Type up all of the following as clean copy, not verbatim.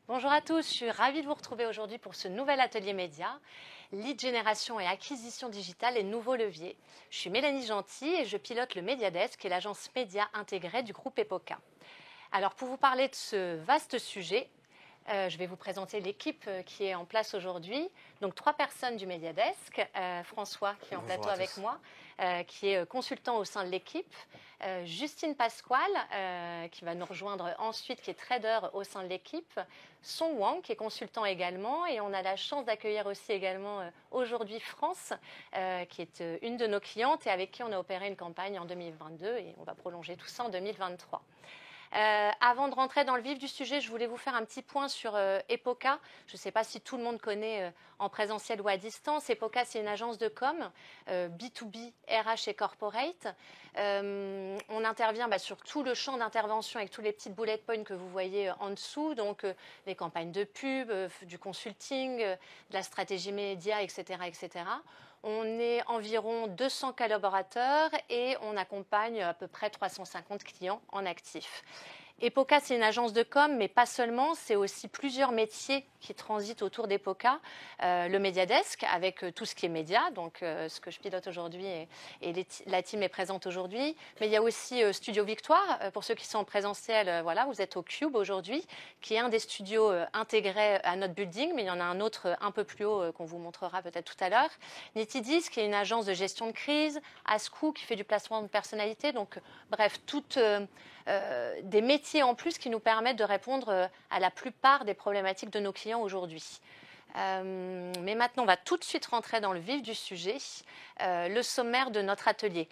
Bonjour à tous, je suis ravie de vous retrouver aujourd'hui pour ce nouvel atelier média, lead génération et acquisition digitale et nouveaux leviers. Je suis Mélanie Gentil et je pilote le Mediadesk, qui est l'agence média intégrée du groupe Epoca. Alors pour vous parler de ce vaste sujet, je vais vous présenter l'équipe qui est en place aujourd'hui. Donc 3 personnes du Mediadesk. François qui est en plateau avec moi, qui est consultant au sein de l'équipe. Justine Pasquale qui va nous rejoindre ensuite, qui est trader au sein de l'équipe. Song Wang qui est consultant également. Et on a la chance d'accueillir aussi également aujourd'hui France, qui est une de nos clientes et avec qui on a opéré une campagne en 2022 et on va prolonger tout ça en 2023. Avant de rentrer dans le vif du sujet, je voulais vous faire un petit point sur Epoca. Je ne sais pas si tout le monde connaît en présentiel ou à distance. Epoca, c'est une agence de com, B2B, RH et corporate. On intervient sur tout le champ d'intervention avec tous les petites bullet points que vous voyez en dessous. Donc, les campagnes de pub, du consulting, de la stratégie média, etc., etc. On est environ 200 collaborateurs et on accompagne à peu près 350 clients en actif. Epoca, c'est une agence de com, mais pas seulement, c'est aussi plusieurs métiers qui transitent autour d'Epoca. Le Mediadesk, avec tout ce qui est média, donc ce que je pilote aujourd'hui et la team est présente aujourd'hui. Mais il y a aussi Studio Victoire, pour ceux qui sont en présentiel, voilà, vous êtes au Cube aujourd'hui, qui est un des studios intégrés à notre building, mais il y en a un autre un peu plus haut qu'on vous montrera peut-être tout à l'heure. Nitidis, qui est une agence de gestion de crise, Ascou, qui fait du placement de personnalité, donc bref, toutes des métiers en plus qui nous permettent de répondre à la plupart des problématiques de nos clients aujourd'hui. Mais maintenant, on va tout de suite rentrer dans le vif du sujet, le sommaire de notre atelier.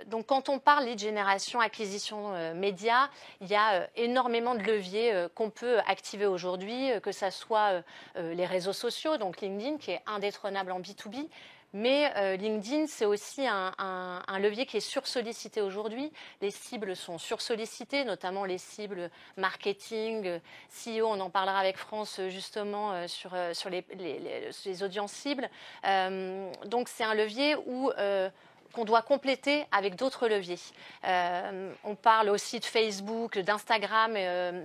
Donc, quand on parle lead génération, acquisition média, il y a énormément de leviers qu'on peut activer aujourd'hui, que ce soit les réseaux sociaux, donc LinkedIn, qui est indétrônable en B2B, mais LinkedIn, c'est aussi un levier qui est sursollicité aujourd'hui. Les cibles sont sursollicitées, notamment les cibles marketing, CEO, on en parlera avec France justement sur les audiences cibles. Donc c'est un levier où qu'on doit compléter avec d'autres leviers. On parle aussi de Facebook, d'Instagram,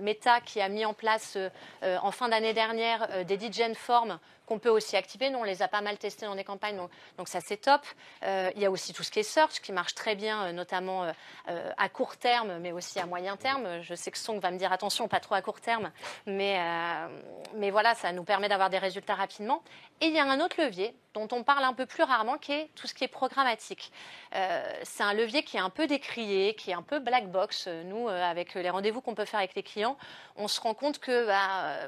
Meta qui a mis en place en fin d'année dernière des lead gen forms qu'on peut aussi activer. Nous, on les a pas mal testés dans des campagnes, donc ça c'est top. Il y a aussi tout ce qui est search qui marche très bien, notamment à court terme, mais aussi à moyen terme. Je sais que Song va me dire attention, pas trop à court terme, mais voilà, ça nous permet d'avoir des résultats rapidement. Et il y a un autre levier dont on parle un peu plus rarement, qui est tout ce qui est programmatique. C'est un levier qui est un peu décrié, qui est un peu black box. Nous, avec les rendez-vous qu'on peut faire avec les clients, on se rend compte que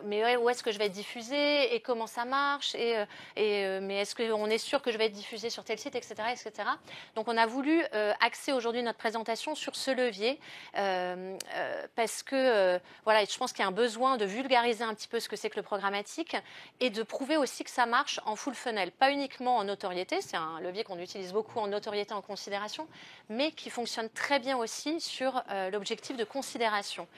mais où est-ce que je vais être diffusé et comment ça marche mais est-ce qu'on est sûr que je vais être diffusé sur tel site, etc., etc. Donc, on a voulu axer aujourd'hui notre présentation sur ce levier parce que voilà, je pense qu'il y a un besoin de vulgariser un petit peu ce que c'est que le programmatique et de prouver aussi que ça marche en full funnel, pas uniquement en notoriété, c'est un levier qu'on utilise beaucoup en notoriété en considération, mais qui fonctionne très bien aussi sur l'objectif de considération.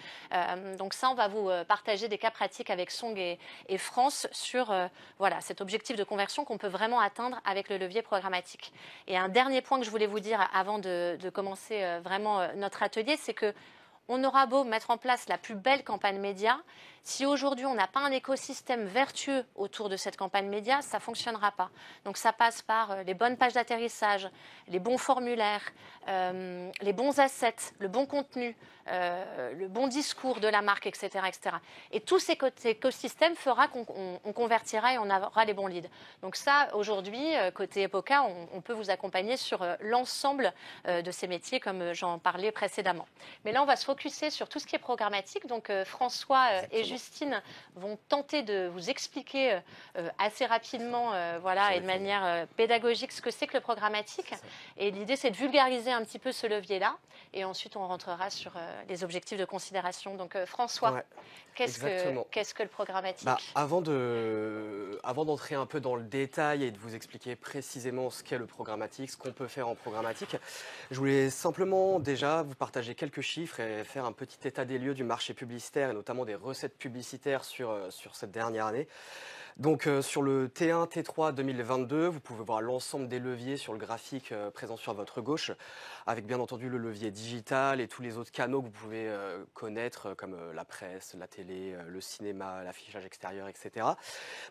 Donc ça, on va vous partager des cas pratiques avec Song et France sur voilà, cet objectif de conversion qu'on peut vraiment atteindre avec le levier programmatique. Et un dernier point que je voulais vous dire avant de commencer vraiment notre atelier, c'est que on aura beau mettre en place la plus belle campagne média, si aujourd'hui on n'a pas un écosystème vertueux autour de cette campagne média, ça ne fonctionnera pas. Donc ça passe par les bonnes pages d'atterrissage, les bons formulaires, les bons assets, le bon contenu, le bon discours de la marque, etc., etc. Et tout cet écosystème fera qu'on convertira et on aura les bons leads. Donc ça, aujourd'hui, côté Epoca, on peut vous accompagner sur l'ensemble de ces métiers, comme j'en parlais précédemment. Mais là, on va se focuser sur tout ce qui est programmatique. Donc François et Justine vont tenter de vous expliquer assez rapidement voilà, et de manière pédagogique ce que c'est que le programmatique. Et l'idée, c'est de vulgariser un petit peu ce levier-là. Et ensuite, on rentrera sur les objectifs de considération. Donc François, Ouais, qu'est-ce que le programmatique? Avant d'entrer un peu dans le détail et de vous expliquer précisément ce qu'est le programmatique, ce qu'on peut faire en programmatique, je voulais simplement déjà vous partager quelques chiffres et faire un petit état des lieux du marché publicitaire et notamment des recettes publicitaires sur cette dernière année. Donc sur le T1, T3 2022, vous pouvez voir l'ensemble des leviers sur le graphique présent sur votre gauche, avec bien entendu le levier digital et tous les autres canaux que vous pouvez connaître, comme la presse, la télé, le cinéma, l'affichage extérieur, etc.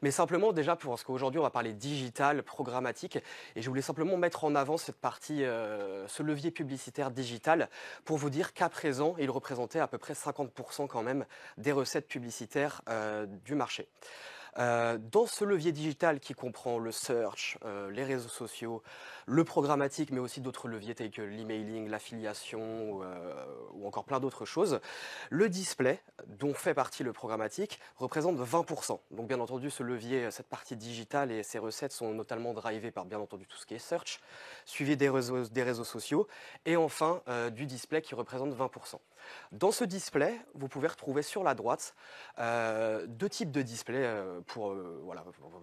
Mais simplement déjà parce qu'aujourd'hui on va parler digital, programmatique, et je voulais simplement mettre en avant cette partie, ce levier publicitaire digital, pour vous dire qu'à présent il représentait à peu près 50% quand même des recettes publicitaires du marché. Dans ce levier digital qui comprend le search, les réseaux sociaux, le programmatique, mais aussi d'autres leviers tels que l'emailing, l'affiliation ou encore plein d'autres choses, le display, dont fait partie le programmatique, représente 20%. Donc bien entendu, ce levier, cette partie digitale et ses recettes sont notamment drivées par bien entendu tout ce qui est search, suivi des réseaux sociaux, et enfin du display qui représente 20%. Dans ce display, vous pouvez retrouver sur la droite deux types de displays pour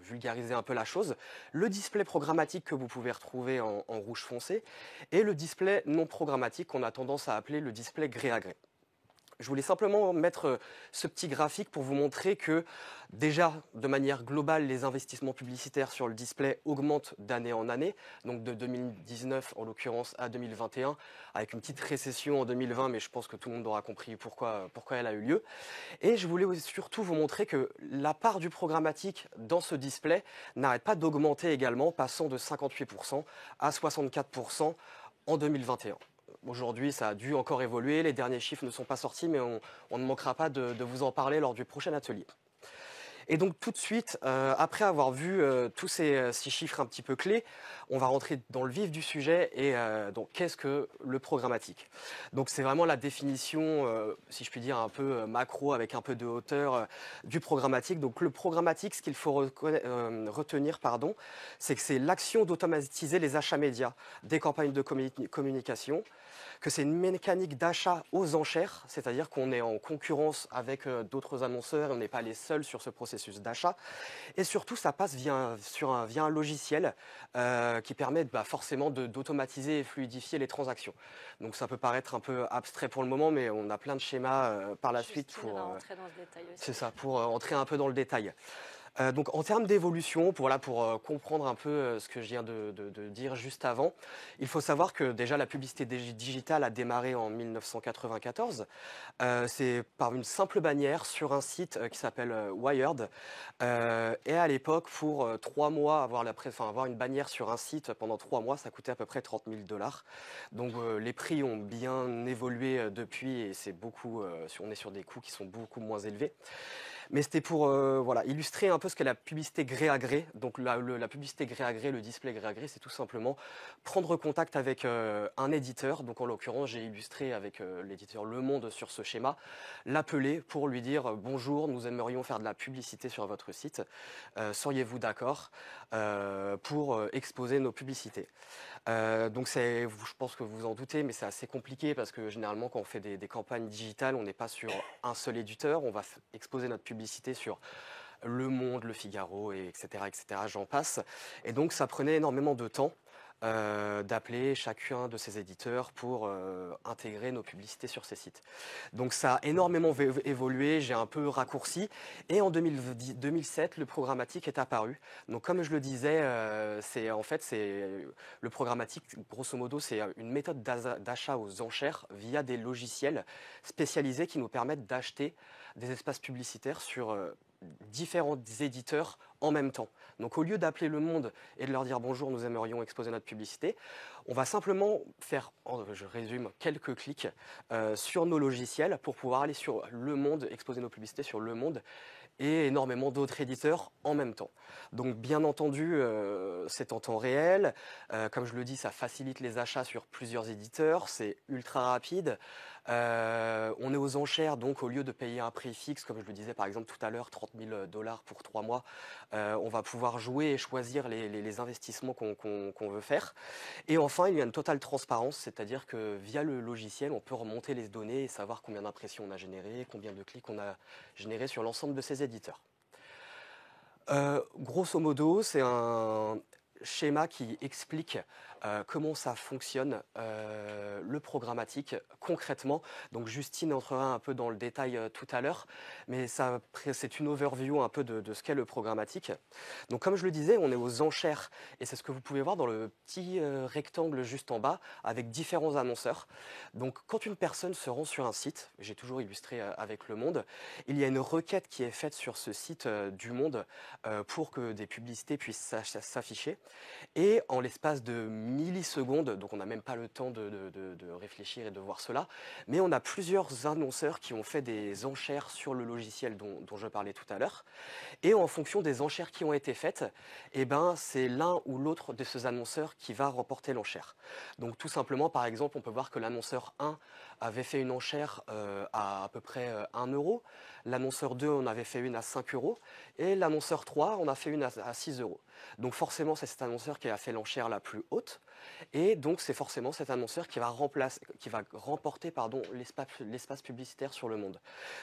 vulgariser un peu la chose. Le display programmatique que vous pouvez retrouver en rouge foncé et le display non programmatique qu'on a tendance à appeler le display gré à gré. Je voulais simplement mettre ce petit graphique pour vous montrer que déjà, de manière globale, les investissements publicitaires sur le display augmentent d'année en année, donc de 2019 en l'occurrence à 2021, avec une petite récession en 2020, mais je pense que tout le monde aura compris pourquoi elle a eu lieu. Et je voulais surtout vous montrer que la part du programmatique dans ce display n'arrête pas d'augmenter également, passant de 58% à 64% en 2021. Aujourd'hui, ça a dû encore évoluer, les derniers chiffres ne sont pas sortis, mais on ne manquera pas de vous en parler lors du prochain atelier. Et donc tout de suite, après avoir vu tous ces chiffres un petit peu clés, on va rentrer dans le vif du sujet et donc qu'est-ce que le programmatique? Donc c'est vraiment la définition, si je puis dire, un peu macro avec un peu de hauteur du programmatique. Donc le programmatique, ce qu'il faut retenir, c'est que c'est l'action d'automatiser les achats médias des campagnes de communication, que c'est une mécanique d'achat aux enchères, c'est-à-dire qu'on est en concurrence avec d'autres annonceurs et on n'est pas les seuls sur ce processus d'achat. Et surtout, ça passe via un logiciel qui permet forcément d'automatiser et fluidifier les transactions. Donc ça peut paraître un peu abstrait pour le moment, mais on a plein de schémas par la suite pour entrer dans ce détail aussi. c'est ça, pour entrer un peu dans le détail. Donc en termes d'évolution, pour comprendre un peu ce que je viens de dire juste avant, il faut savoir que déjà la publicité digitale a démarré en 1994. C'est par une simple bannière sur un site qui s'appelle Wired. Et à l'époque, pour 3 mois, avoir une bannière sur un site pendant 3 mois, ça coûtait à peu près 30 000 $. Donc les prix ont bien évolué depuis et c'est beaucoup, on est sur des coûts qui sont beaucoup moins élevés. Mais c'était pour illustrer un peu ce qu'est la publicité gré à gré. Donc la publicité gré à gré, le display gré à gré, c'est tout simplement prendre contact avec un éditeur. Donc en l'occurrence, j'ai illustré avec l'éditeur Le Monde sur ce schéma, l'appeler pour lui dire bonjour, nous aimerions faire de la publicité sur votre site. Seriez-vous d'accord pour exposer nos publicités? Donc je pense que vous vous en doutez, mais c'est assez compliqué parce que généralement quand on fait des campagnes digitales, on n'est pas sur un seul éditeur, on va exposer notre publicité sur Le Monde, Le Figaro, etc., j'en passe. Et donc ça prenait énormément de temps d'appeler chacun de ces éditeurs pour intégrer nos publicités sur ces sites. Donc ça a énormément évolué, j'ai un peu raccourci, et en 2007, le programmatique est apparu. Donc comme je le disais, le programmatique, grosso modo, c'est une méthode d'achat aux enchères via des logiciels spécialisés qui nous permettent d'acheter des espaces publicitaires sur différents éditeurs en même temps. Donc au lieu d'appeler Le Monde et de leur dire bonjour, nous aimerions exposer notre publicité, on va simplement faire, je résume, quelques clics sur nos logiciels pour pouvoir aller sur Le Monde, exposer nos publicités sur Le Monde et énormément d'autres éditeurs en même temps. Donc bien entendu, c'est en temps réel. Comme je le dis, ça facilite les achats sur plusieurs éditeurs, c'est ultra rapide. On est aux enchères, donc au lieu de payer un prix fixe, comme je le disais par exemple tout à l'heure, 30 000 $ pour 3 mois, on va pouvoir jouer et choisir les investissements qu'on veut faire. Et enfin, il y a une totale transparence, c'est-à-dire que via le logiciel, on peut remonter les données et savoir combien d'impressions on a généré, combien de clics on a généré sur l'ensemble de ces éditeurs. Grosso modo, c'est un schéma qui explique comment ça fonctionne, le programmatique concrètement. Donc Justine entrera un peu dans le détail tout à l'heure, mais c'est une overview un peu de ce qu'est le programmatique. Donc comme je le disais, on est aux enchères et c'est ce que vous pouvez voir dans le petit rectangle juste en bas avec différents annonceurs. Donc quand une personne se rend sur un site, j'ai toujours illustré avec Le Monde, il y a une requête qui est faite sur ce site du Monde pour que des publicités puissent s'afficher. Et en l'espace de millisecondes, donc on n'a même pas le temps de réfléchir et de voir cela, mais on a plusieurs annonceurs qui ont fait des enchères sur le logiciel dont je parlais tout à l'heure. Et en fonction des enchères qui ont été faites, eh ben, c'est l'un ou l'autre de ces annonceurs qui va remporter l'enchère. Donc tout simplement, par exemple, on peut voir que l'annonceur 1 avait fait une enchère à peu près 1 euro, l'annonceur 2 en avait fait une à 5 euros, et l'annonceur 3 en a fait une à 6 euros. Donc forcément, c'est cet annonceur qui a fait l'enchère la plus haute, et donc c'est forcément cet annonceur qui va remporter l'espace publicitaire sur Le Monde.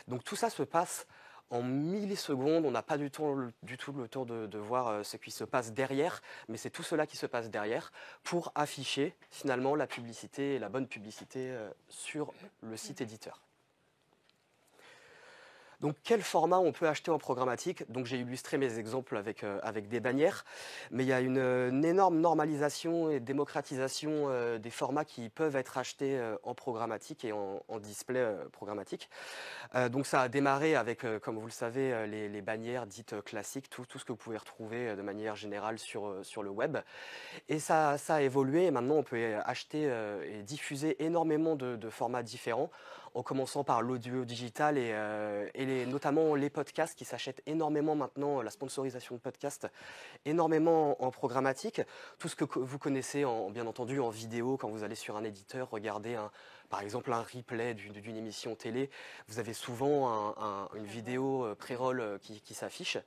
Donc tout ça se passe en millisecondes, on n'a pas du tout le temps de voir ce qui se passe derrière, mais c'est tout cela qui se passe derrière pour afficher finalement la publicité et la bonne publicité sur le site éditeur. Donc quel format on peut acheter en programmatique? Donc j'ai illustré mes exemples avec des bannières, mais il y a une énorme normalisation et démocratisation des formats qui peuvent être achetés en programmatique et en display programmatique. Donc ça a démarré avec, comme vous le savez, les bannières dites classiques, tout ce que vous pouvez retrouver de manière générale sur le web. Et ça a évolué et maintenant on peut acheter et diffuser énormément de formats différents, en commençant par l'audio digital et notamment les podcasts qui s'achètent énormément maintenant, la sponsorisation de podcasts, énormément en programmatique. Tout ce que vous connaissez bien entendu en vidéo, quand vous allez sur un éditeur, regardez par exemple un replay d'une émission télé, vous avez souvent une vidéo pré-roll qui s'affiche.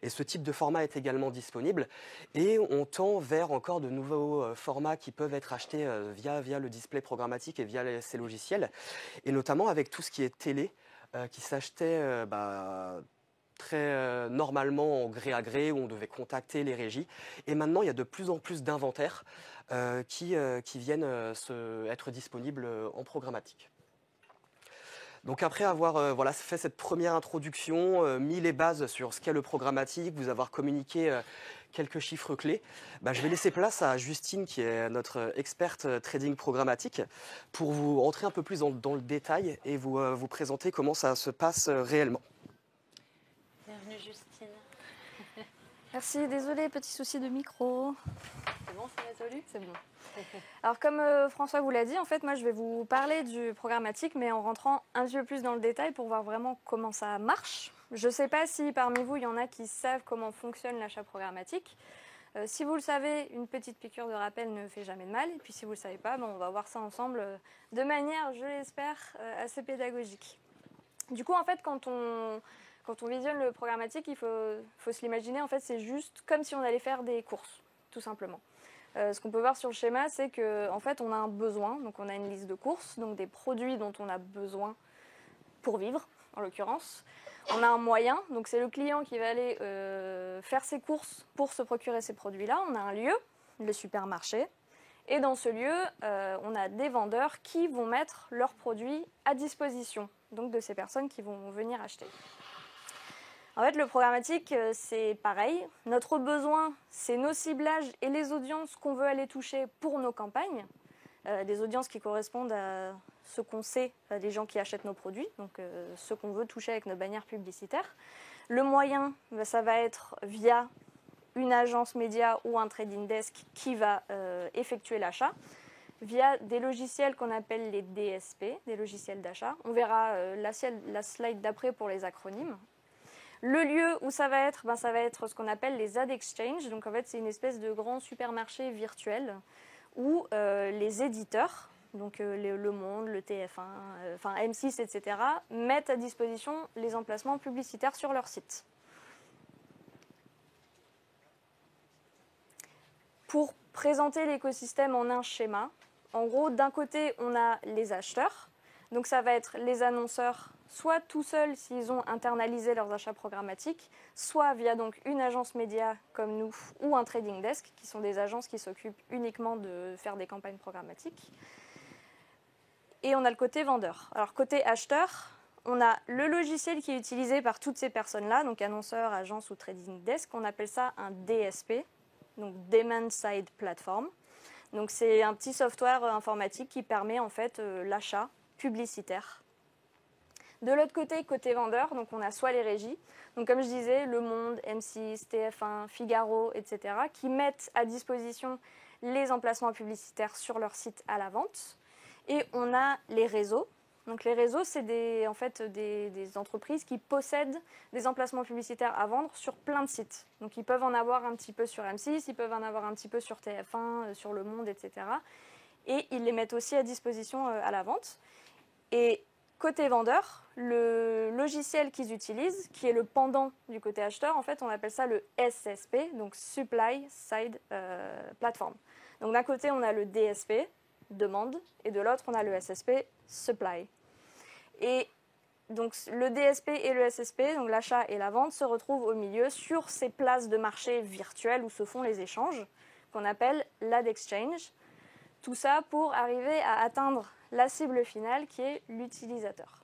Et ce type de format est également disponible. Et on tend vers encore de nouveaux formats qui peuvent être achetés via le display programmatique et via ces logiciels. Et notamment avec tout ce qui est télé, qui s'achetait très normalement en gré à gré, où on devait contacter les régies. Et maintenant, il y a de plus en plus d'inventaires qui viennent être disponibles en programmatique. Donc après avoir fait cette première introduction, mis les bases sur ce qu'est le programmatique, vous avoir communiqué quelques chiffres clés, je vais laisser place à Justine qui est notre experte trading programmatique pour vous rentrer un peu plus dans le détail et vous présenter comment ça se passe réellement. Bienvenue Justine. Merci, désolée, petit souci de micro. C'est bon, c'est résolu? C'est bon. Alors comme François vous l'a dit, en fait moi je vais vous parler du programmatique mais en rentrant un petit peu plus dans le détail pour voir vraiment comment ça marche. Je ne sais pas si parmi vous il y en a qui savent comment fonctionne l'achat programmatique. Si vous le savez, une petite piqûre de rappel ne fait jamais de mal. Et puis si vous ne le savez pas, on va voir ça ensemble de manière, je l'espère, assez pédagogique. Du coup en fait quand on visionne le programmatique, il faut se l'imaginer, en fait c'est juste comme si on allait faire des courses, tout simplement. Ce qu'on peut voir sur le schéma, c'est qu'en fait, on a un besoin, donc on a une liste de courses, donc des produits dont on a besoin pour vivre, en l'occurrence. On a un moyen, donc c'est le client qui va aller faire ses courses pour se procurer ces produits-là. On a un lieu, le supermarché, et dans ce lieu, on a des vendeurs qui vont mettre leurs produits à disposition, donc de ces personnes qui vont venir acheter. En fait, le programmatique, c'est pareil. Notre besoin, c'est nos ciblages et les audiences qu'on veut aller toucher pour nos campagnes. Des audiences qui correspondent à ce qu'on sait, les gens qui achètent nos produits, donc ce qu'on veut toucher avec nos bannières publicitaires. Le moyen, ça va être via une agence média ou un trading desk qui va effectuer l'achat, via des logiciels qu'on appelle les DSP, des logiciels d'achat. On verra la slide d'après pour les acronymes. Le lieu où ça va être ce qu'on appelle les ad exchange. Donc en fait, c'est une espèce de grand supermarché virtuel où les éditeurs, donc Le Monde, le TF1, M6, etc., mettent à disposition les emplacements publicitaires sur leur site. Pour présenter l'écosystème en un schéma, en gros, d'un côté, on a les acheteurs. Donc ça va être les annonceurs soit tout seuls s'ils ont internalisé leurs achats programmatiques, soit via donc une agence média comme nous ou un trading desk, qui sont des agences qui s'occupent uniquement de faire des campagnes programmatiques. Et on a le côté vendeur. Alors côté acheteur, on a le logiciel qui est utilisé par toutes ces personnes-là, donc annonceurs, agences ou trading desk. On appelle ça un DSP, donc Demand Side Platform. Donc c'est un petit software informatique qui permet en fait l'achat publicitaire. De l'autre côté, côté vendeur, donc on a soit les régies, donc comme je disais, Le Monde, M6, TF1, Figaro, etc., qui mettent à disposition les emplacements publicitaires sur leur site à la vente. Et on a les réseaux. Donc les réseaux, c'est des entreprises qui possèdent des emplacements publicitaires à vendre sur plein de sites. Donc ils peuvent en avoir un petit peu sur M6, ils peuvent en avoir un petit peu sur TF1, sur Le Monde, etc. Et ils les mettent aussi à disposition à la vente. Et côté vendeur, le logiciel qu'ils utilisent, qui est le pendant du côté acheteur, en fait, on appelle ça le SSP, donc Supply Side Platform. Donc d'un côté, on a le DSP, demande, et de l'autre, on a le SSP, supply. Et donc le DSP et le SSP, donc l'achat et la vente, se retrouvent au milieu sur ces places de marché virtuelles où se font les échanges, qu'on appelle l'ad exchange. Tout ça pour arriver à atteindre la cible finale qui est l'utilisateur.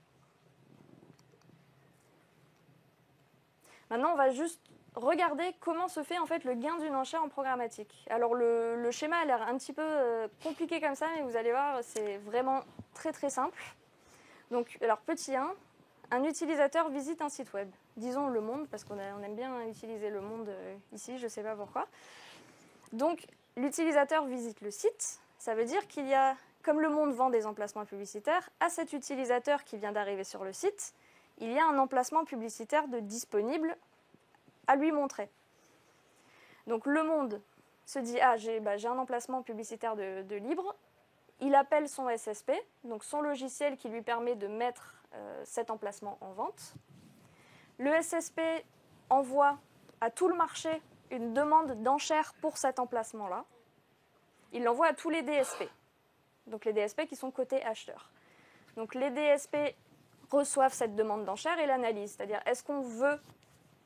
Maintenant, on va juste regarder comment se fait en fait le gain d'une enchère en programmatique. Alors le schéma a l'air un petit peu compliqué comme ça, mais vous allez voir, c'est vraiment très très simple. Donc, alors petit 1, un utilisateur visite un site web, disons Le Monde, parce qu'on aime bien utiliser Le Monde ici, je ne sais pas pourquoi. Donc l'utilisateur visite le site, ça veut dire qu'il y a, comme Le Monde vend des emplacements publicitaires, à cet utilisateur qui vient d'arriver sur le site, il y a un emplacement publicitaire de disponible à lui montrer. Donc Le Monde se dit « Ah, j'ai un emplacement publicitaire de libre ». Il appelle son SSP, donc son logiciel qui lui permet de mettre cet emplacement en vente. Le SSP envoie à tout le marché une demande d'enchère pour cet emplacement-là. Il l'envoie à tous les DSP, donc les DSP qui sont côté acheteur. Donc les DSP reçoivent cette demande d'enchère et l'analysent, c'est-à-dire est-ce qu'on veut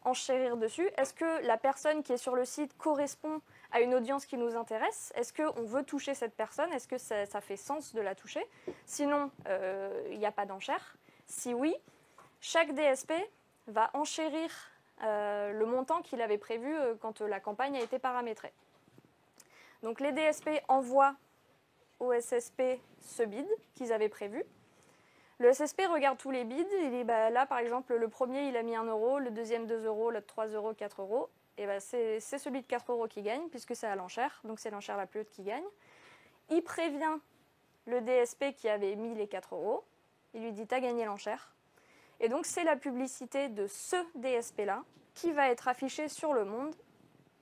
enchérir dessus, est-ce que la personne qui est sur le site correspond à une audience qui nous intéresse, est-ce qu'on veut toucher cette personne, est-ce que ça fait sens de la toucher, sinon il n'y a pas d'enchère. Si oui, chaque DSP va enchérir le montant qu'il avait prévu quand la campagne a été paramétrée. Donc les DSP envoient au SSP ce bid qu'ils avaient prévu. Le SSP regarde tous les bids, il dit là par exemple le premier il a mis 1 euro, le deuxième 2 euros, l'autre 3 euros, 4 euros. Et c'est celui de 4 euros qui gagne puisque c'est à l'enchère, donc c'est l'enchère la plus haute qui gagne. Il prévient le DSP qui avait mis les 4 euros, il lui dit t'as gagné l'enchère. Et donc c'est la publicité de ce DSP-là qui va être affichée sur Le Monde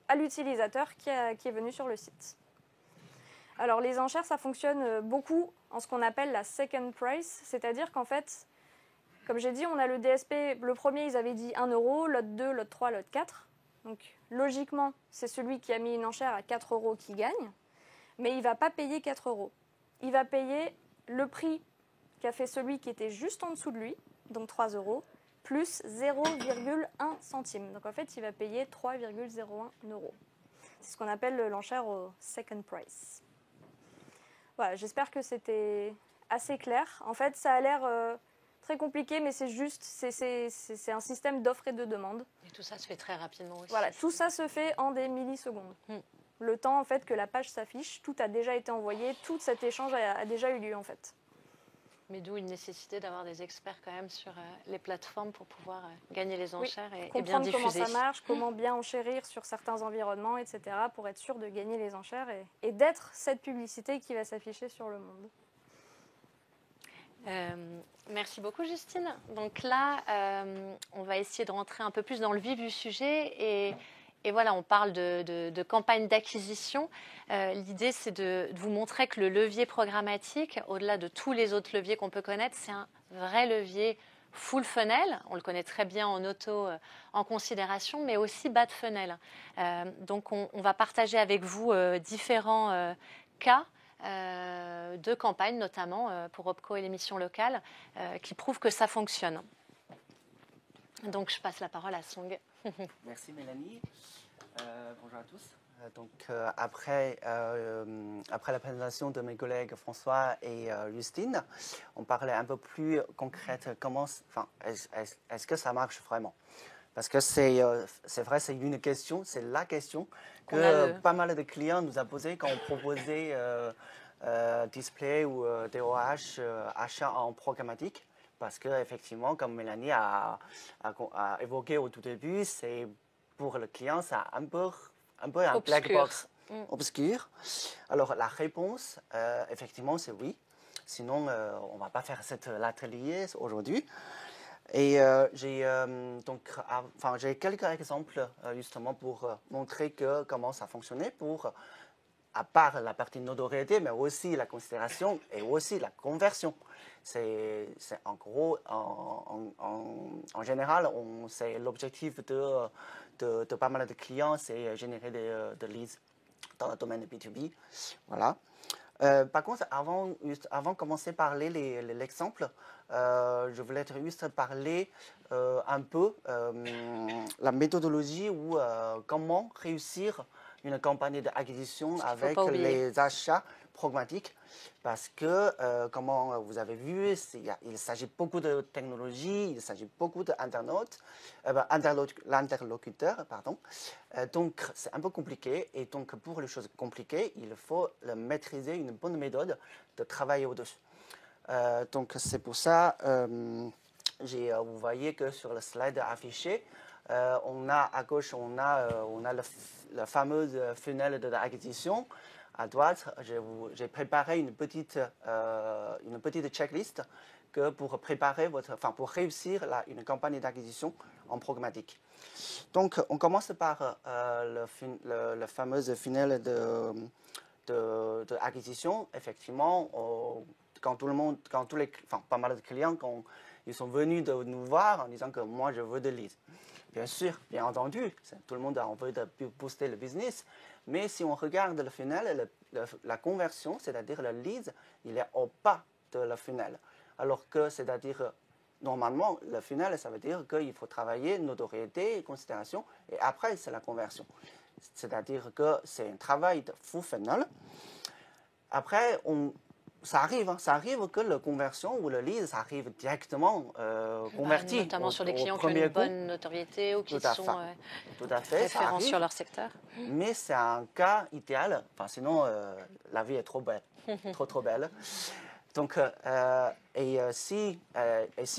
à l'utilisateur qui est venu sur le site. Alors les enchères, ça fonctionne beaucoup en ce qu'on appelle la second price, c'est-à-dire qu'en fait, comme j'ai dit, on a le DSP, le premier ils avaient dit 1 euro, l'autre 2, l'autre 3, l'autre 4. Donc logiquement, c'est celui qui a mis une enchère à 4 euros qui gagne, mais il ne va pas payer 4 euros. Il va payer le prix qu'a fait celui qui était juste en dessous de lui, donc 3 euros, plus 0,1 centime. Donc en fait, il va payer 3,01 euros. C'est ce qu'on appelle l'enchère au second price. Voilà, j'espère que c'était assez clair. En fait, ça a l'air très compliqué, mais c'est juste, c'est un système d'offre et de demande. Et tout ça se fait très rapidement aussi. Voilà, tout ça se fait en des millisecondes. Le temps en fait que la page s'affiche, tout a déjà été envoyé, tout cet échange a déjà eu lieu en fait. Mais d'où une nécessité d'avoir des experts quand même sur les plateformes pour pouvoir gagner les enchères et bien diffuser. Comprendre comment ça marche, comment bien enchérir sur certains environnements, etc. pour être sûr de gagner les enchères et d'être cette publicité qui va s'afficher sur Le Monde. Merci beaucoup Justine. Donc là, on va essayer de rentrer un peu plus dans le vif du sujet et voilà, on parle de campagne d'acquisition. L'idée, c'est de vous montrer que le levier programmatique, au-delà de tous les autres leviers qu'on peut connaître, c'est un vrai levier full funnel. On le connaît très bien en auto, en considération, mais aussi bas de funnel. Donc, on va partager avec vous différents cas de campagne, notamment pour OPCO et l'émission locale, qui prouvent que ça fonctionne. Donc, je passe la parole à Song. Merci Mélanie. Bonjour à tous. Après la présentation de mes collègues François et Justine, on parlait un peu plus concrète. Est-ce que ça marche vraiment? Parce que c'est vrai, c'est une question, c'est la question que pas mal de clients nous ont posée quand on proposait display ou DOH achat en programmatique. Parce qu'effectivement, comme Mélanie a évoqué au tout début, c'est pour le client, c'est un peu un black box obscur. Alors la réponse, effectivement, c'est oui. Sinon, on ne va pas faire l'atelier aujourd'hui. Et j'ai quelques exemples justement pour montrer comment ça fonctionnait à part la partie notoriété, mais aussi la considération et aussi la conversion. C'est en gros, en général, c'est l'objectif de pas mal de clients, c'est générer des leads dans le domaine de B2B. Voilà. Par contre, avant de commencer à parler l'exemple, je voulais juste parler un peu la méthodologie ou comment réussir une campagne d'acquisition avec les achats programmatiques. Parce que, comme vous avez vu, il s'agit beaucoup de technologie, il s'agit beaucoup d'interlocuteurs. Donc, c'est un peu compliqué. Et donc, pour les choses compliquées, il faut maîtriser une bonne méthode de travailler au-dessus. Donc, c'est pour ça, vous voyez que sur le slide affiché, à gauche, on a le fameux funnel de l'acquisition. À droite, j'ai préparé une petite checklist pour réussir une campagne d'acquisition en programmatique. Donc, on commence par le fameux funnel de acquisition. Effectivement, pas mal de clients, quand ils sont venus nous voir en disant que moi, je veux des leads. Bien sûr, bien entendu, tout le monde a envie de booster le business. Mais si on regarde le funnel, la conversion, c'est-à-dire le lead, il est au bas de le funnel. Alors que, c'est-à-dire, normalement, le funnel, ça veut dire qu'il faut travailler notoriété et considération, et après, c'est la conversion. C'est-à-dire que c'est un travail de full funnel. Après, ça arrive que la conversion ou le lead, ça arrive directement converti. Notamment sur des clients qui ont une bonne notoriété ou qui sont référents sur leur secteur. Mais c'est un cas idéal, sinon la vie est trop belle, trop belle. Donc, si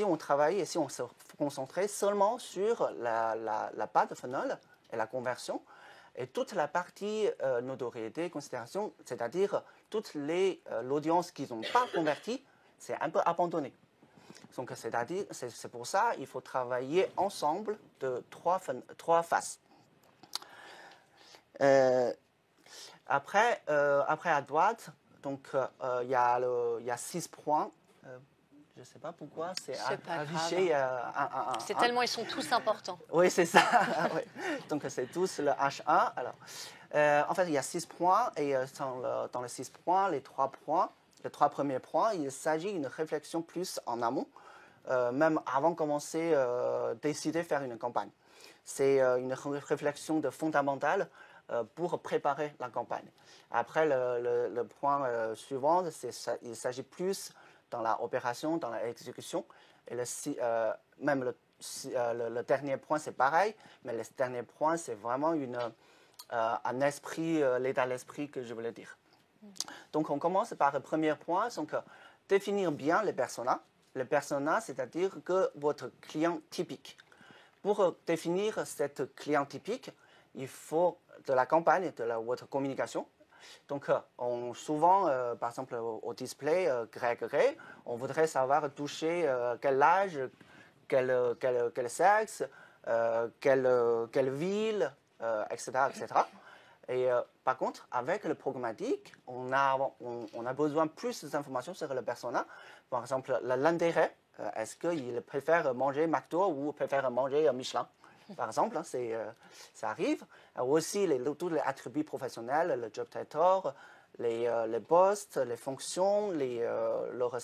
on travaille et si on se concentrait seulement sur la part de funnel et la conversion, et toute la partie notoriété, considération, c'est-à-dire toute l'audience qui n'ont pas converti, c'est un peu abandonné. Donc, c'est pour ça qu'il faut travailler ensemble de trois faces. Après, à droite, donc il y a 6 points. Je ne sais pas pourquoi, c'est affiché. C'est tellement, ils sont tous importants. Oui, c'est ça. Oui. Donc, c'est tous le H1. Alors, en fait, il y a 6 points. Et dans les 6 points, les 3 premiers points, il s'agit d'une réflexion plus en amont, même avant de commencer à décider de faire une campagne. C'est une réflexion fondamentale pour préparer la campagne. Après, le point suivant, il s'agit plus dans l'opération, dans l'exécution. Et même le dernier point, c'est pareil, mais le dernier point, c'est vraiment l'état d'esprit que je voulais dire. Donc, on commence par le premier point, donc définir bien les personas. Les personas, c'est-à-dire que votre client typique. Pour définir cette client typique, il faut de la campagne, votre communication. Donc, souvent, par exemple, au display gré, on voudrait savoir toucher quel âge, quel sexe, quelle ville, etc., etc. Et par contre, avec le programmatique, on a besoin de plus d'informations sur le persona. Par exemple, l'intérêt, est-ce qu'il préfère manger McDo ou préfère manger Michelin? Par exemple, ça arrive. Aussi, tous les attributs professionnels, le job title, les postes, les fonctions, leur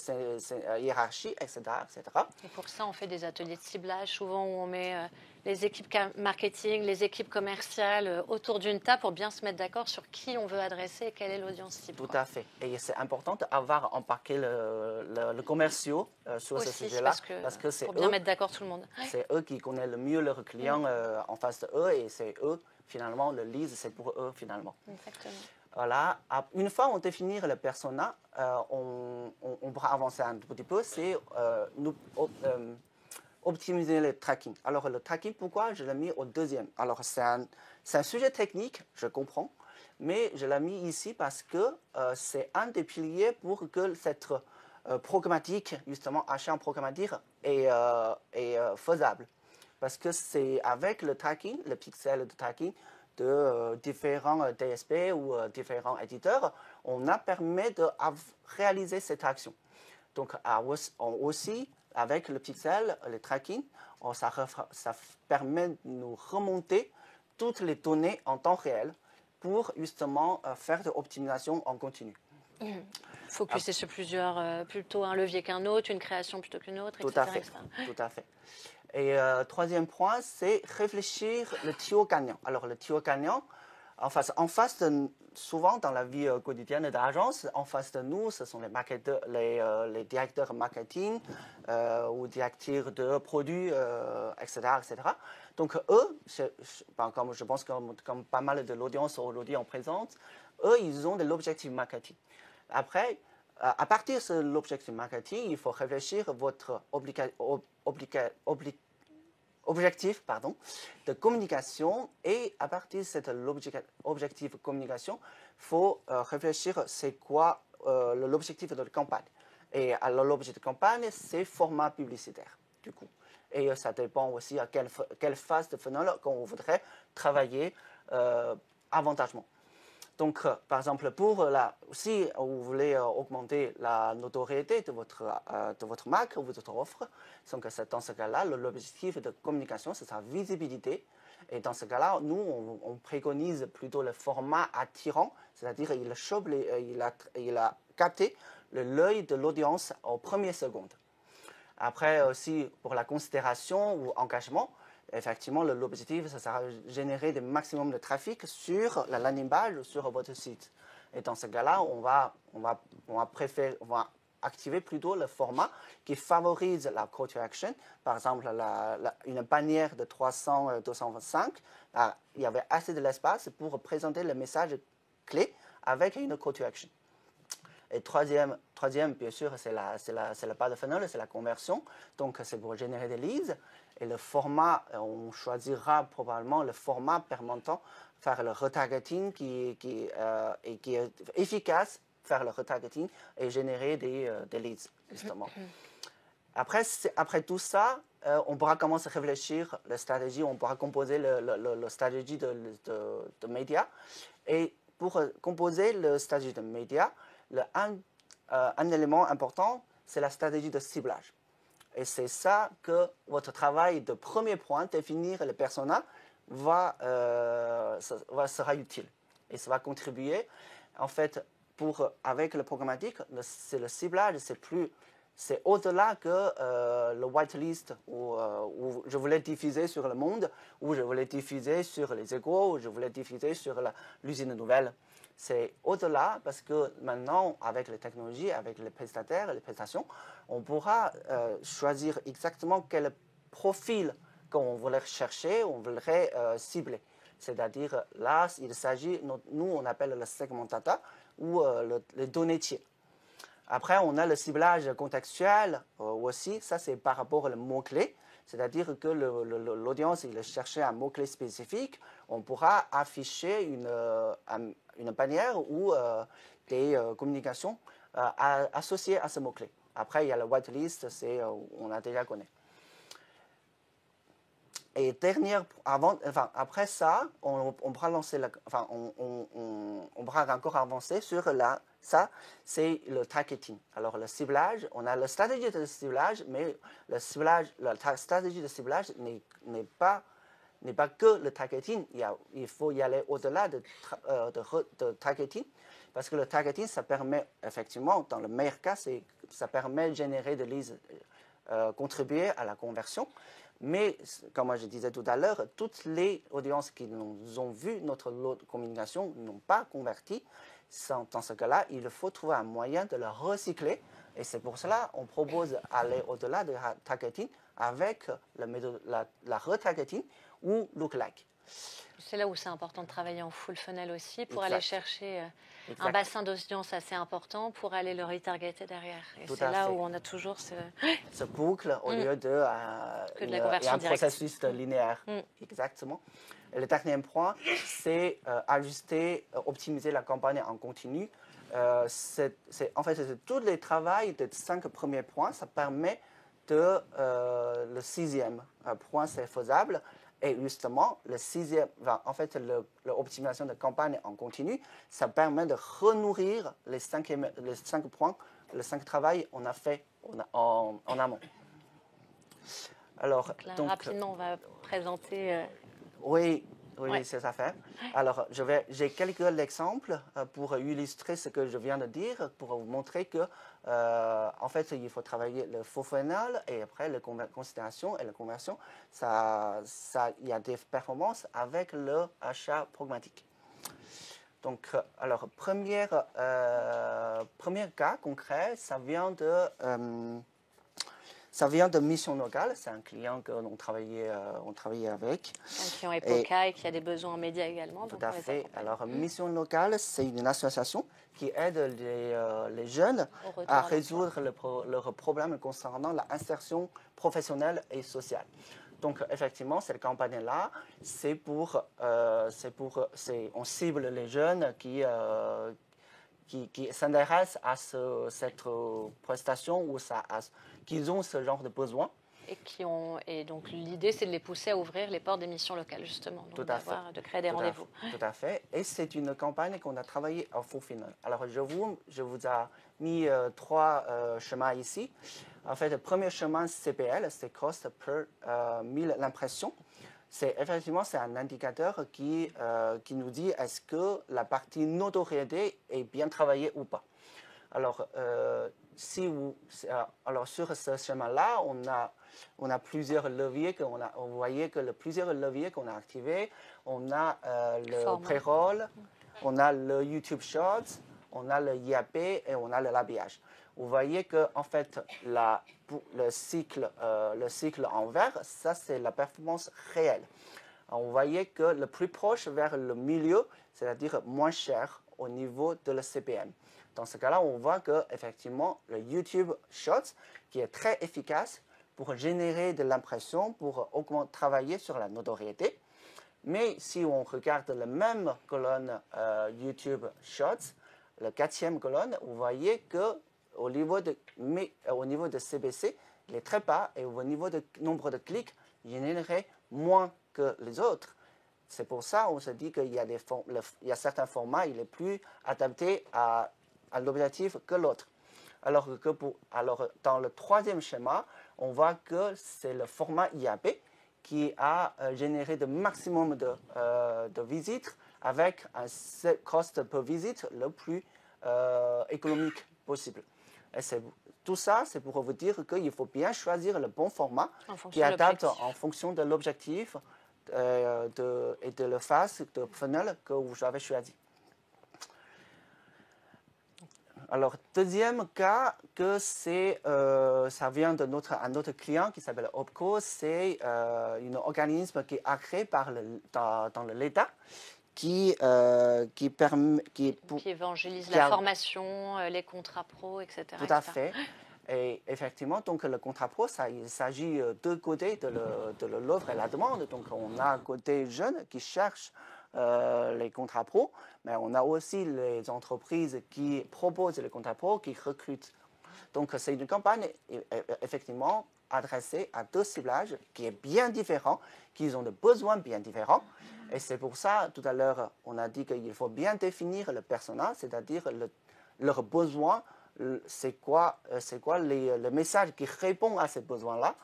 hiérarchie, etc., etc. Et pour ça, on fait des ateliers de ciblage, souvent où on met les équipes marketing, les équipes commerciales autour d'une table pour bien se mettre d'accord sur qui on veut adresser et quelle est l'audience cible. Tout à fait. Et c'est important d'avoir embarqué le commerciaux sur ce Aussi, sujet-là. parce que c'est pour bien mettre d'accord tout le monde. C'est eux qui connaissent le mieux leurs clients en face de eux. Et c'est eux, finalement, le lead, c'est pour eux, finalement. Exactement. Voilà. Une fois on définit le persona, on pourra avancer un tout petit peu. C'est optimiser le tracking. Alors, le tracking, pourquoi je l'ai mis au deuxième? Alors, c'est un sujet technique, je comprends, mais je l'ai mis ici parce que c'est un des piliers pour que cette programmatique, justement, achat en programmatique, est faisable. Parce que c'est avec le tracking, le pixel de tracking, de différents DSP ou différents éditeurs, on a permis de réaliser cette action. Donc, aussi, avec le pixel, le tracking, ça permet de nous remonter toutes les données en temps réel pour justement faire de l'optimisation en continu. Focuser sur plusieurs, plutôt un levier qu'un autre, une création plutôt qu'une autre, Tout etc. à fait. Tout à fait. Et troisième point, c'est réfléchir le tuyau gagnant. Alors, le tuyau gagnant, souvent dans la vie quotidienne d'agence, en face de nous, ce sont les directeurs marketing ou directeurs de produits, etc., etc. Donc, eux, comme je pense comme pas mal de l'audience aujourd'hui en présente, eux, ils ont de l'objectif marketing. Après, à partir de l'objectif marketing, il faut réfléchir votre objectif de communication, et à partir de cet objectif de communication, il faut réfléchir c'est quoi l'objectif de la campagne. Et alors l'objectif de campagne, c'est format publicitaire, du coup. Et ça dépend aussi à quelle phase de funnel qu'on voudrait travailler avantagement. Donc, par exemple, si vous voulez augmenter la notoriété de votre marque ou de votre offre, donc dans ce cas-là, l'objectif de communication, c'est sa visibilité. Et dans ce cas-là, nous, on préconise plutôt le format attirant, c'est-à-dire il a capté l'œil de l'audience en première seconde. Après aussi, pour la considération ou engagement, effectivement, l'objectif, ça sera générer le maximum de trafic sur la landing page ou sur votre site. Et dans ce cas-là, on va activer plutôt le format qui favorise la call to action. Par exemple, une bannière de 300-225, il y avait assez de l'espace pour présenter le message clé avec une call to action. Et troisième, bien sûr, c'est la part de funnel, c'est la conversion. Donc, c'est pour générer des leads. Et le format, on choisira probablement le format permettant de faire le retargeting qui est efficace, faire le retargeting et générer des leads, justement. Après tout ça, on pourra commencer à réfléchir la stratégie, on pourra composer la stratégie de médias. Et pour composer la stratégie de médias, un élément important, c'est la stratégie de ciblage. Et c'est ça que votre travail de premier point, définir le persona, sera utile. Et ça va contribuer, en fait, avec le programmatique, c'est le ciblage, c'est au-delà que le whitelist où je voulais diffuser sur le monde, où je voulais diffuser sur les échos, où je voulais diffuser sur l'usine nouvelle. C'est au-delà parce que maintenant, avec les technologies, avec les prestataires, les prestations, on pourra choisir exactement quel profil qu'on voudrait chercher, on voudrait cibler. C'est-à-dire, là, il s'agit, nous, on appelle le segment data ou les données tiers. Après, on a le ciblage contextuel aussi. Ça, c'est par rapport aux mots-clés. C'est-à-dire que l'audience, il cherchait un mot-clé spécifique. On pourra afficher une bannière ou des communications associées à ce mot-clé. Après, il y a le whitelist, on a déjà connu. Et après ça, on pourra on pourra encore avancer sur ça, c'est le targeting. Alors le ciblage, on a la stratégie de ciblage, mais la stratégie de ciblage n'est pas n'est pas que le targeting. Il faut y aller au-delà de targeting, parce que le targeting, ça permet effectivement, dans le meilleur cas, ça permet de générer de leads, contribuer à la conversion. Mais, comme je disais tout à l'heure, toutes les audiences qui nous ont vu notre lot de communication n'ont pas converti. Dans ce cas-là, il faut trouver un moyen de le recycler. Et c'est pour cela qu'on propose d'aller au-delà de targeting avec la retargeting ou lookalike. C'est là où c'est important de travailler en full funnel aussi pour Exact. aller chercher un bassin d'audience assez important pour aller le retargeter derrière. Et c'est là où on a toujours ce boucle au lieu de la conversion un directe. processus linéaire. Exactement. Et le dernier point, c'est ajuster, optimiser la campagne en continu. En fait, c'est tout le travail des 5 premiers points. Ça permet le 6e point, c'est faisable. Et justement, le 6e, en fait, l'optimisation de campagne en continu, ça permet de renourrir les 5 points, les 5 travaux qu'on a fait en amont. Alors, donc, rapidement, on va présenter. Oui, c'est ça fait. Alors, j'ai quelques exemples pour illustrer ce que je viens de dire, pour vous montrer que, en fait, il faut travailler le faux funnel et après la considération et la conversion. Il y a des performances avec le achat pragmatique. Donc, alors, premier cas concret, ça vient de Mission Locale. C'est un client qu'on travaillait avec. Un client EPOCA et qui a des besoins en médias également. Tout à fait. Alors, Mission Locale, c'est une association qui aide les jeunes à résoudre leurs problèmes concernant l'insertion professionnelle et sociale. Donc, effectivement, cette campagne-là, on cible les jeunes qui s'intéressent à cette prestation ou qu'ils ont ce genre de besoin. Et donc l'idée, c'est de les pousser à ouvrir les portes des missions locales, justement. Donc de créer des rendez-vous. Tout à fait. Et c'est une campagne qu'on a travaillée au faux final. Alors, je vous ai mis 3 chemins ici. En fait, le premier chemin CPL, c'est Cost per 1000 impressions. Effectivement, c'est un indicateur qui nous dit est-ce que la partie notoriété est bien travaillée ou pas. Alors, sur ce chemin-là, on a plusieurs leviers vous voyez que plusieurs leviers qu'on a activés. On a le pré-roll, on a le YouTube Shorts, on a le IAP et on a le l'habillage. Vous voyez que en fait le cycle en vert, ça c'est la performance réelle. Alors, vous voyez que le plus proche vers le milieu, c'est-à-dire moins cher au niveau de le CPM. Dans ce cas-là, on voit que effectivement le YouTube Shorts qui est très efficace pour générer de l'impression, pour travailler sur la notoriété. Mais si on regarde la même colonne YouTube Shorts, la 4e colonne, vous voyez que au niveau de CPC, il est très bas et au niveau de nombre de clics, il générerait moins que les autres. C'est pour ça qu'on se dit qu'il y a certains formats, il est plus adapté à l'objectif que l'autre. Alors, dans le 3e schéma, on voit que c'est le format IAP qui a généré le maximum de visites avec un cost per visite le plus économique possible. Et tout ça, c'est pour vous dire qu'il faut bien choisir le bon format qui adapte en fonction de l'objectif et de la phase de funnel que vous avez choisi. Alors, deuxième cas, ça vient d'un autre client qui s'appelle OPCO. C'est un organisme qui est créé dans l'État qui évangélise la formation, les contrats pro, etc. Tout à fait. Et effectivement, donc le contrat pro, il s'agit de côtés de l'offre et la demande. Donc, on a un côté jeune qui cherche les contrats pro, mais on a aussi les entreprises qui proposent les contrats pro, qui recrutent. Donc, c'est une campagne effectivement adressée à 2 ciblages qui est bien différent, qui ont des besoins bien différents. Et c'est pour ça, tout à l'heure, on a dit qu'il faut bien définir le persona, c'est-à-dire leurs besoins, c'est quoi le message qui répond à ces besoins-là.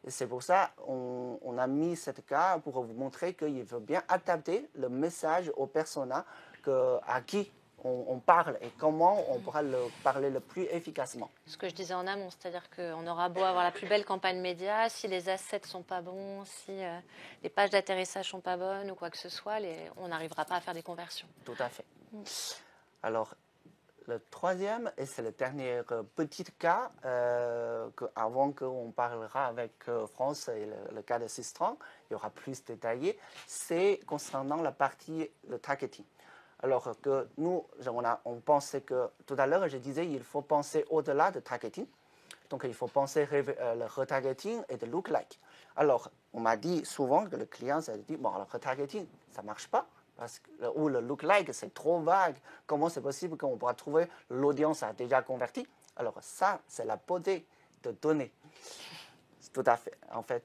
Et c'est pour ça qu'on a mis cette carte pour vous montrer qu'il faut bien adapter le message aux personnes à qui on parle et comment on pourra le parler le plus efficacement. Ce que je disais en amont, c'est-à-dire qu'on aura beau avoir la plus belle campagne média, si les assets sont pas bons, si les pages d'atterrissage sont pas bonnes ou quoi que ce soit, on n'arrivera pas à faire des conversions. Tout à fait. Alors, le troisième, et c'est le dernier petit cas, avant qu'on parlera avec France et le cas de Sistran, il y aura plus détaillé, c'est concernant la partie de targeting. Alors que nous, on pensait que, tout à l'heure, je disais il faut penser au-delà de targeting. Donc, il faut penser le retargeting et le look-like. Alors, on m'a dit souvent que le client s'est dit, bon, le retargeting, ça ne marche pas. Ou le look-like, c'est trop vague. Comment c'est possible qu'on pourra trouver l'audience a déjà converti? Alors, ça, c'est la beauté de données. Tout à fait, en fait.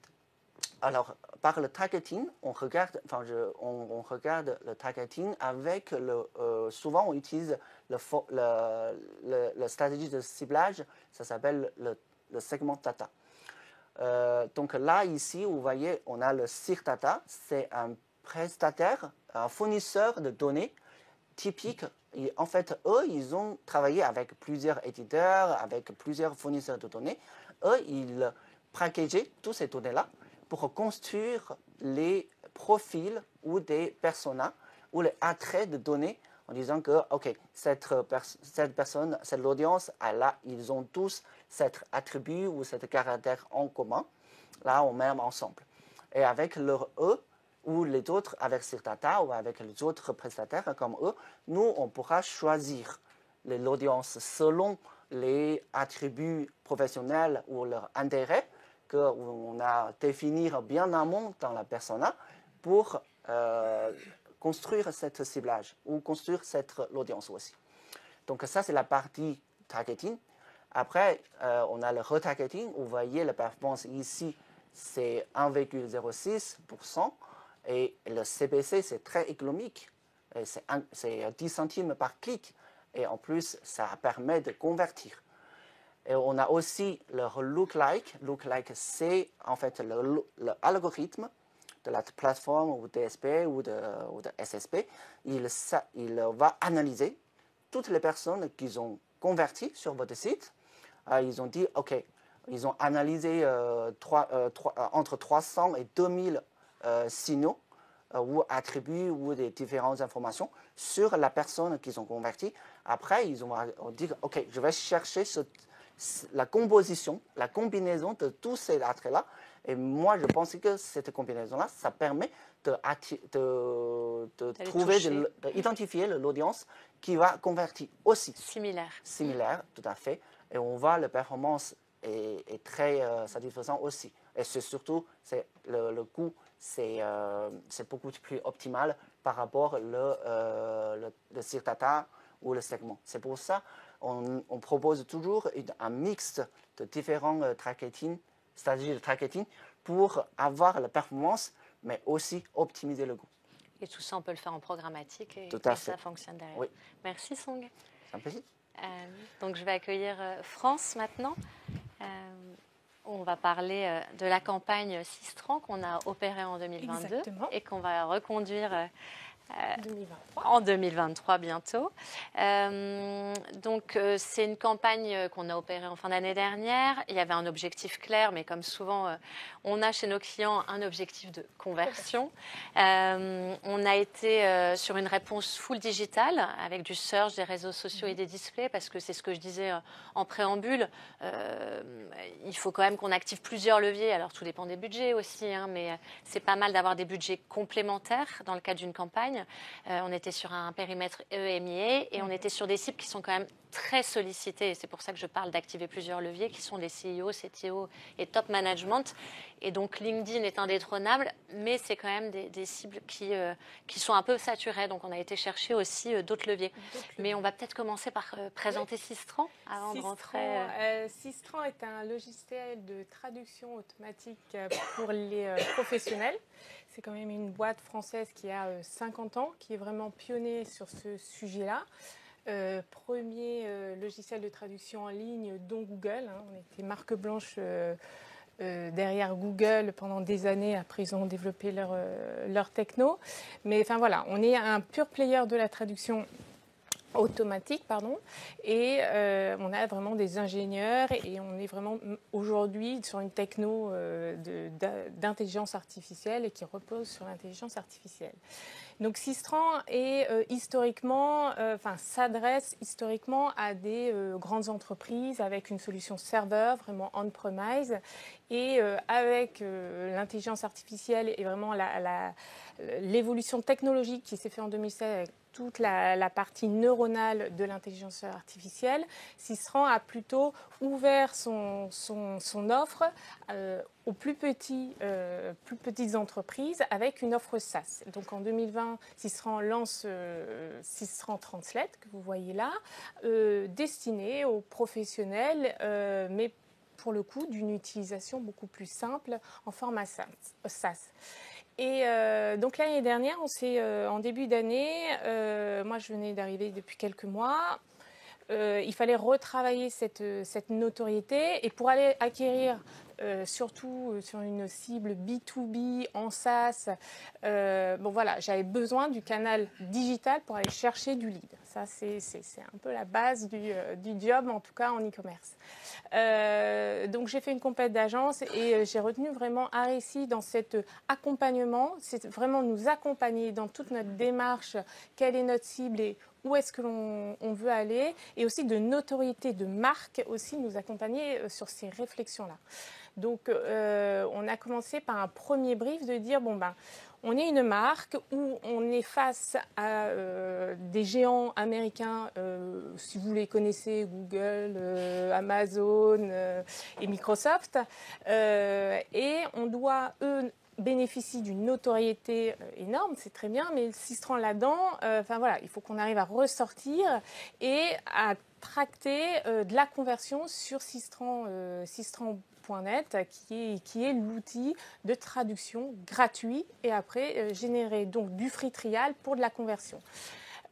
Alors, par le targeting, on regarde le targeting avec souvent, on utilise la stratégie de ciblage, ça s'appelle le segment data. Donc là, ici, vous voyez, on a le CIR Data, c'est un prestataire, un fournisseur de données typique. Et en fait, eux, ils ont travaillé avec plusieurs éditeurs, avec plusieurs fournisseurs de données. Eux, ils packageaient toutes ces données-là pour construire les profils ou des personas ou les attraits de données en disant que, OK, cette personne, l'audience, ils ont tous cet attribut ou cet caractère en commun. Là, on met ensemble. Et avec leur E, ou les autres, avec Sirdata ou avec les autres prestataires comme eux, nous, on pourra choisir l'audience selon les attributs professionnels ou leur intérêt qu'on a défini bien en amont dans la persona pour construire cette ciblage ou construire l'audience aussi. Donc ça, c'est la partie targeting. Après, on a le retargeting. Vous voyez la performance ici, c'est 1,06%. Et le CPC, c'est très économique. C'est 10 centimes par clic. Et en plus, ça permet de convertir. Et on a aussi le look-like. Look-like, c'est en fait l'algorithme de la plateforme ou DSP ou de SSP. Il va analyser toutes les personnes qui ont converti sur votre site. Ils ont dit, OK, ils ont analysé entre 300 et 2000 signaux ou attributs ou des différentes informations sur la personne qu'ils ont converti. Après, ils ont dit, OK, je vais chercher la composition, la combinaison de tous ces attraits-là. Et moi, je pense que cette combinaison-là, ça permet d'identifier l'audience qui va convertir aussi. Similaire, tout à fait. Et on voit la performance est très satisfaisant aussi. Et surtout, le coût, c'est beaucoup plus optimal par rapport le Sirdata ou le segment. C'est pour ça on propose toujours un mix de différents stratégies de targeting pour avoir la performance, mais aussi optimiser le coût. Et tout ça, on peut le faire en programmatique et ça fonctionne derrière. Oui. Merci Song. C'est un plaisir. Donc je vais accueillir France maintenant. On va parler de la campagne Sistran qu'on a opérée en 2022. Exactement. Et qu'on va reconduire 2023. En 2023 bientôt. Donc c'est une campagne qu'on a opérée en fin d'année dernière. Il y avait un objectif clair, mais comme souvent on a chez nos clients un objectif de conversion. On a été sur une réponse full digital avec du search, des réseaux sociaux et des displays, parce que c'est ce que je disais en préambule. Il faut quand même qu'on active plusieurs leviers. Alors tout dépend des budgets aussi, hein, mais c'est pas mal d'avoir des budgets complémentaires dans le cadre d'une campagne. On était sur un périmètre EMEA et on était sur des cibles qui sont quand même très sollicitées. Et c'est pour ça que je parle d'activer plusieurs leviers qui sont les CEO, CTO et top management. Et donc LinkedIn est indétrônable, mais c'est quand même des cibles qui sont un peu saturées. Donc on a été chercher aussi d'autres leviers. Mais on va peut-être commencer par présenter Sistran avant de rentrer. Sistran est un logiciel de traduction automatique pour les professionnels. C'est quand même une boîte française qui a 50 ans, qui est vraiment pionnier sur ce sujet-là. Premier logiciel de traduction en ligne, dont Google. On était marque blanche derrière Google pendant des années. Après, ils ont développé leur techno. Mais enfin voilà, on est un pur player de la traduction automatique, et on a vraiment des ingénieurs et on est vraiment aujourd'hui sur une techno d'intelligence artificielle et qui repose sur l'intelligence artificielle. Donc Systran est s'adresse historiquement à des grandes entreprises avec une solution serveur vraiment on-premise, et avec l'intelligence artificielle et vraiment l'évolution technologique qui s'est faite en 2016 avec toute la partie neuronale de l'intelligence artificielle, Systran a plutôt ouvert son offre aux plus petites entreprises avec une offre SaaS. Donc en 2020, Systran lance Systran Translate, que vous voyez là, destiné aux professionnels, mais pour le coup d'une utilisation beaucoup plus simple en format SaaS. Et donc l'année dernière, en début d'année, moi je venais d'arriver depuis quelques mois, il fallait retravailler cette notoriété, et pour aller acquérir surtout sur une cible B2B en SaaS, j'avais besoin du canal digital pour aller chercher du lead. Ça, c'est un peu la base du job, en tout cas en e-commerce. Donc j'ai fait une compète d'agence et j'ai retenu vraiment Arecis dans cet accompagnement. C'est vraiment nous accompagner dans toute notre démarche, quelle est notre cible et où est-ce que l'on veut aller, et aussi de notoriété de marque, aussi nous accompagner sur ces réflexions-là. Donc on a commencé par un premier brief de dire on est une marque où on est face à des géants américains, si vous les connaissez, Google, Amazon et Microsoft, et on doit, eux, bénéficient d'une notoriété énorme, c'est très bien, mais Systran là-dedans, il faut qu'on arrive à ressortir et à tracter de la conversion sur Systran.net, qui est l'outil de traduction gratuit, et après générer donc du free trial pour de la conversion.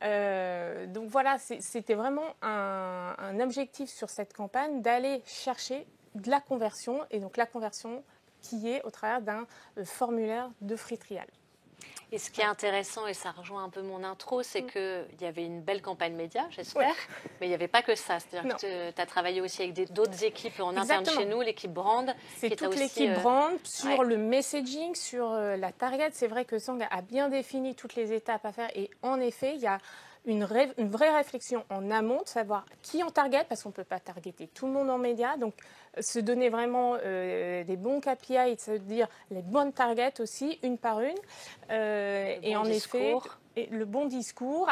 Donc voilà, c'était vraiment un objectif sur cette campagne, d'aller chercher de la conversion, et donc la conversion qui est au travers d'un formulaire de free trial. Et ce qui est intéressant, et ça rejoint un peu mon intro, c'est qu'il y avait une belle campagne média, j'espère, mais il n'y avait pas que ça. C'est-à-dire que tu as travaillé aussi avec d'autres équipes en interne chez nous, l'équipe brand. C'est toute l'équipe brand sur le messaging, sur la target. C'est vrai que Sang a bien défini toutes les étapes à faire, et en effet, il y a une vraie réflexion en amont de savoir qui on target, parce qu'on ne peut pas targeter tout le monde en médias. Donc, se donner vraiment des bons KPI et de se dire les bonnes targets aussi, une par une. Et en effet, le bon discours,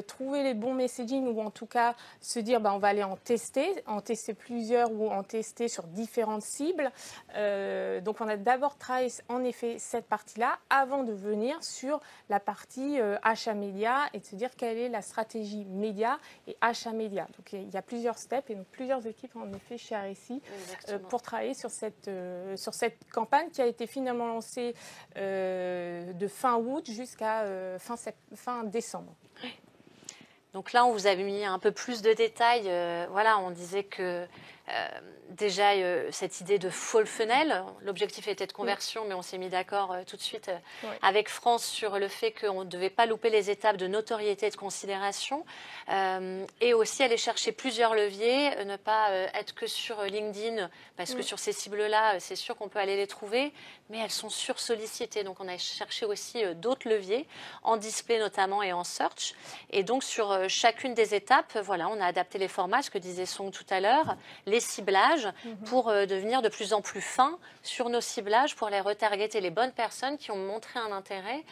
trouver les bons messaging, ou en tout cas se dire on va aller en tester plusieurs, ou en tester sur différentes cibles. Donc on a d'abord travaillé en effet cette partie-là avant de venir sur la partie achat média, et de se dire quelle est la stratégie média et achat média. Donc il y a plusieurs steps, et donc plusieurs équipes en effet chez Arecis pour travailler sur cette campagne qui a été finalement lancée de fin août jusqu'à fin décembre. Donc là, on vous a mis un peu plus de détails. On disait que déjà, cette idée de full funnel, l'objectif était de conversion, mais on s'est mis d'accord tout de suite avec France sur le fait qu'on ne devait pas louper les étapes de notoriété et de considération, et aussi aller chercher plusieurs leviers, ne pas être que sur LinkedIn, parce que sur ces cibles-là, c'est sûr qu'on peut aller les trouver, mais elles sont sursollicitées. Donc on a cherché aussi d'autres leviers, en display notamment et en search. Et donc sur chacune des étapes, on a adapté les formats, ce que disait Song tout à l'heure, les ciblages, pour devenir de plus en plus fins sur nos ciblages, pour les retargeter les bonnes personnes qui ont montré un intérêt.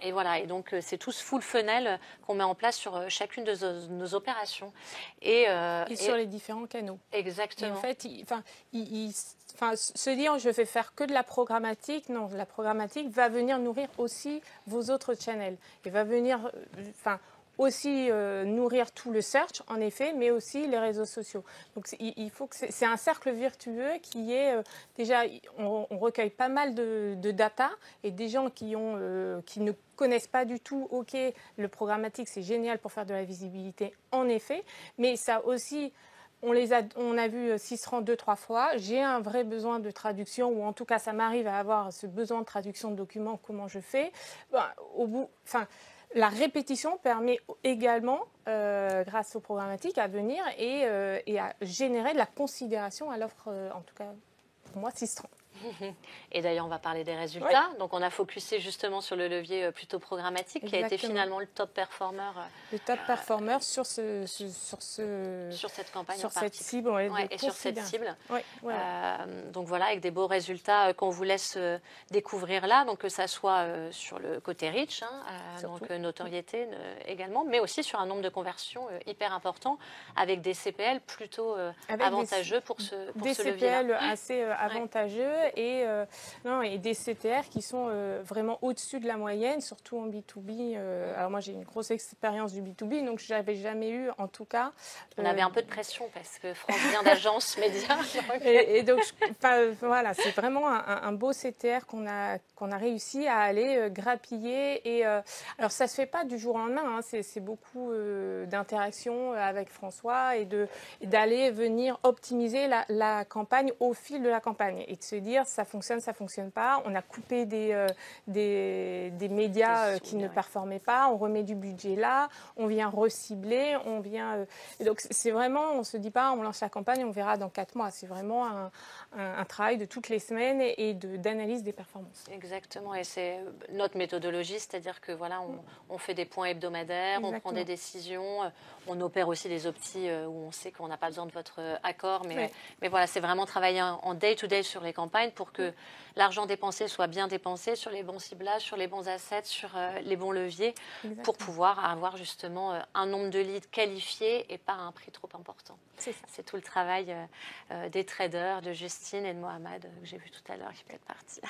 Et donc c'est tout ce full funnel qu'on met en place sur chacune de nos opérations. Et sur les différents canaux. Exactement. Et en fait, se dire je vais faire que de la programmatique, non, la programmatique va venir nourrir aussi vos autres channels, et va venir aussi nourrir tout le search, en effet, mais aussi les réseaux sociaux. Donc, il faut que c'est un cercle vertueux qui est déjà, on recueille pas mal de data, et des gens qui ne connaissent pas du tout, le programmatique, c'est génial pour faire de la visibilité, en effet, mais ça aussi on a vu Sistran 2-3 fois. J'ai un vrai besoin de traduction, ou en tout cas, ça m'arrive à avoir ce besoin de traduction de documents. Comment je fais? La répétition permet également, grâce au programmatique, à venir et à générer de la considération à l'offre, en tout cas pour moi, Sistran. Et d'ailleurs, on va parler des résultats. Oui. Donc, on a focusé justement sur le levier plutôt programmatique, Exactement. Qui a été finalement le top performer. Le top performer sur cette campagne, sur cette cible, et sur cette cible. Oui, donc voilà, avec des beaux résultats qu'on vous laisse découvrir là. Donc que ça soit sur le côté reach, donc notoriété également, mais aussi sur un nombre de conversions hyper important, avec des CPL plutôt avantageux pour ce levier-là. Des CPL assez avantageux. Et des CTR qui sont vraiment au-dessus de la moyenne, surtout en B2B. Alors moi, j'ai une grosse expérience du B2B, donc je n'avais jamais eu, en tout cas... On avait un peu de pression parce que France vient d'agence média. et donc, voilà, c'est vraiment un beau CTR qu'on a réussi à aller grappiller. Et, alors, ça ne se fait pas du jour au lendemain, c'est beaucoup d'interactions avec François et d'aller venir optimiser la campagne au fil de la campagne et de se dire ça fonctionne pas. On a coupé des médias qui ne performaient pas. On remet du budget là. On vient recibler. Et donc c'est vraiment, on se dit pas, on lance la campagne, on verra dans 4 mois. C'est vraiment un travail de toutes les semaines et d'analyse des performances. Exactement. Et c'est notre méthodologie, c'est-à-dire que voilà, on fait des points hebdomadaires, Exactement. On prend des décisions, on opère aussi des optis où on sait qu'on n'a pas besoin de votre accord, mais voilà, c'est vraiment travailler en day-to-day sur les campagnes pour que l'argent dépensé soit bien dépensé sur les bons ciblages, sur les bons assets, sur les bons leviers, Exactement. Pour pouvoir avoir justement un nombre de leads qualifiés et pas un prix trop important. C'est tout le travail des traders, de Justine et de Mohamed, que j'ai vu tout à l'heure, qui peut être parti.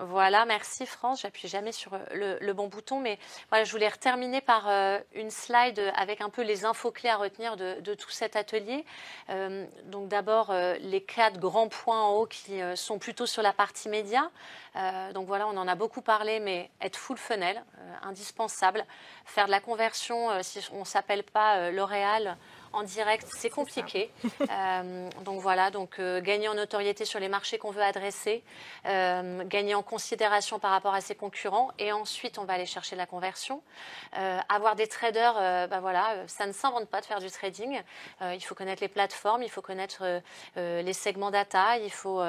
Voilà, merci France. J'appuie jamais sur le bon bouton, mais voilà, je voulais terminer par une slide avec un peu les infos clés à retenir de tout cet atelier. Donc d'abord, les 4 grands points en haut qui sont plutôt sur la partie média. Donc voilà, on en a beaucoup parlé, mais être full funnel, indispensable. Faire de la conversion, si on ne s'appelle pas L'Oréal en direct, c'est compliqué. Donc voilà, gagner en notoriété sur les marchés qu'on veut adresser, gagner en considération par rapport à ses concurrents, et ensuite on va aller chercher la conversion. Avoir des traders, ça ne s'invente pas de faire du trading. Il faut connaître les plateformes, il faut connaître les segments data, il faut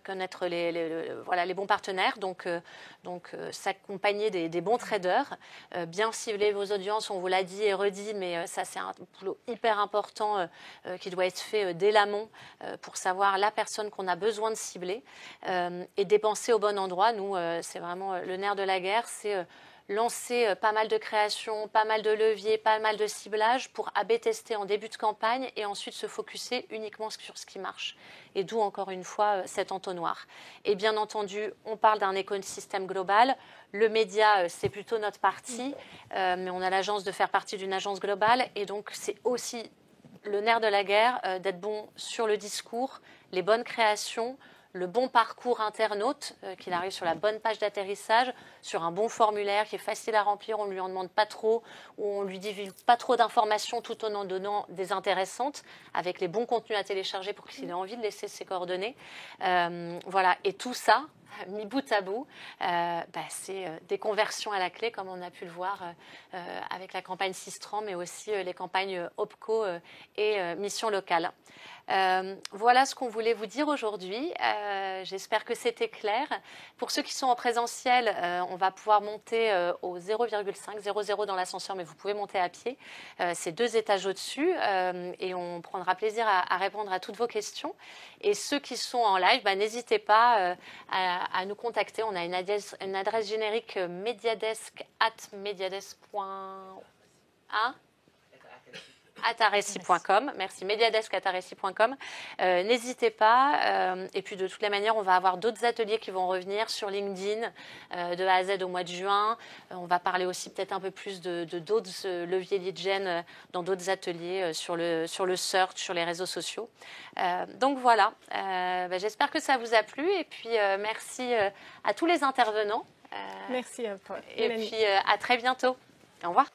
connaître les bons partenaires. Donc s'accompagner des bons traders, bien cibler vos audiences, on vous l'a dit et redit, mais ça c'est un boulot hyper important qui doit être fait dès l'amont pour savoir la personne qu'on a besoin de cibler et dépenser au bon endroit. Nous, c'est vraiment le nerf de la guerre, c'est lancer pas mal de créations, pas mal de leviers, pas mal de ciblage pour A/B tester en début de campagne et ensuite se focuser uniquement sur ce qui marche. Et d'où, encore une fois, cet entonnoir. Et bien entendu, on parle d'un écosystème global. Le média, c'est plutôt notre partie, mais on a la chance de faire partie d'une agence globale. Et donc, c'est aussi le nerf de la guerre d'être bon sur le discours, les bonnes créations, le bon parcours internaute, qu'il arrive sur la bonne page d'atterrissage, sur un bon formulaire qui est facile à remplir, on ne lui en demande pas trop, ou on ne lui divulgue pas trop d'informations tout en donnant des intéressantes, avec les bons contenus à télécharger pour qu'il ait envie de laisser ses coordonnées. Voilà, et tout ça, mis bout à bout, c'est des conversions à la clé, comme on a pu le voir avec la campagne Sistran, mais aussi les campagnes OPCO et Mission Locale. Voilà ce qu'on voulait vous dire aujourd'hui. J'espère que c'était clair. Pour ceux qui sont en présentiel, on va pouvoir monter au 0,500 dans l'ascenseur, mais vous pouvez monter à pied. C'est 2 étages au-dessus et on prendra plaisir à répondre à toutes vos questions. Et ceux qui sont en live, n'hésitez pas à nous contacter. On a une adresse générique mediadesk@mediadesk.a @areci.com. Merci, mediadesk@areci.com. N'hésitez pas. Et puis, de toutes les manières, on va avoir d'autres ateliers qui vont revenir sur LinkedIn de A à Z au mois de juin. On va parler aussi peut-être un peu plus de d'autres leviers lead gen dans d'autres ateliers sur le search, sur les réseaux sociaux. Donc voilà, j'espère que ça vous a plu. Et puis, merci à tous les intervenants. Merci à toi. Et puis, à très bientôt. Au revoir.